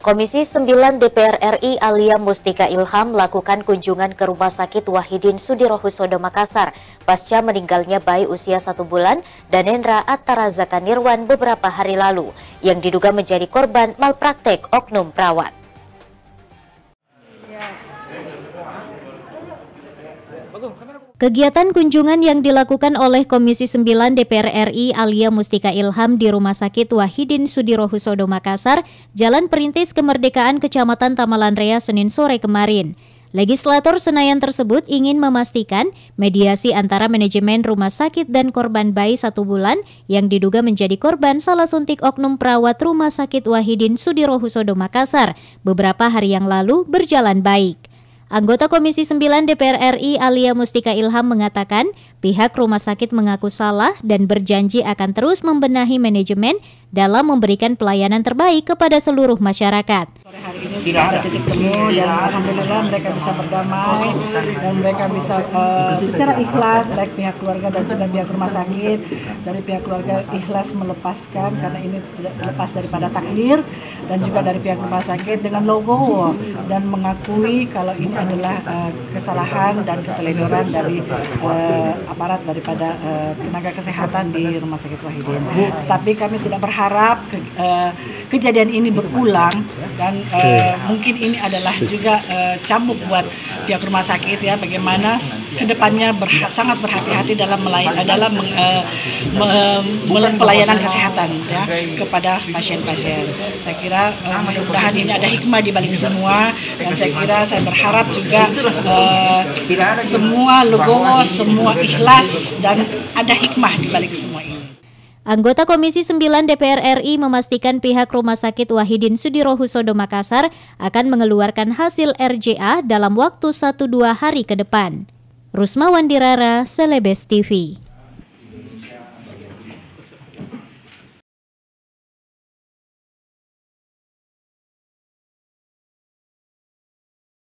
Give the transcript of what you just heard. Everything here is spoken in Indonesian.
Komisi 9 DPR RI Alia Mustika Ilham melakukan kunjungan ke Rumah Sakit Wahidin Sudirohusodo Makassar pasca meninggalnya bayi usia 1 bulan Danendra Attarazaka Nirwan beberapa hari lalu yang diduga menjadi korban malpraktek oknum perawat. Kegiatan kunjungan yang dilakukan oleh Komisi 9 DPR RI Alia Mustika Ilham di Rumah Sakit Wahidin Sudirohusodo Makassar, Jalan Perintis Kemerdekaan Kecamatan Tamalanrea, Senin sore kemarin. Legislator Senayan tersebut ingin memastikan mediasi antara manajemen rumah sakit dan korban bayi 1 bulan yang diduga menjadi korban salah suntik oknum perawat Rumah Sakit Wahidin Sudirohusodo Makassar beberapa hari yang lalu berjalan baik. Anggota Komisi 9 DPR RI Alia Mustika Ilham mengatakan pihak rumah sakit mengaku salah dan berjanji akan terus membenahi manajemen dalam memberikan pelayanan terbaik kepada seluruh masyarakat. Hari ini sudah ada titik temu dan alhamdulillah mereka bisa berdamai dan mereka bisa secara ikhlas, baik pihak keluarga dan juga pihak rumah sakit. Dari pihak keluarga ikhlas melepaskan karena ini tidak terlepas daripada takdir, dan juga dari pihak rumah sakit dengan logo dan mengakui kalau ini adalah kesalahan dan keteledoran dari aparat daripada tenaga kesehatan di Rumah Sakit Wahidin. Tapi kami tidak berharap kejadian ini berulang, dan mungkin ini adalah juga cambuk buat pihak rumah sakit ya, bagaimana kedepannya sangat berhati-hati dalam pelayanan kesehatan ya kepada pasien-pasien. Saya kira mudah-mudahan ini ada hikmah di balik semua, dan saya berharap juga semua legowo, semua ikhlas, dan ada hikmah di balik semua ini. Anggota Komisi 9 DPR RI memastikan pihak Rumah Sakit Wahidin Sudirohusodo Makassar akan mengeluarkan hasil RJA dalam waktu 1-2 hari ke depan. Rusma Wandirara, Celebes TV.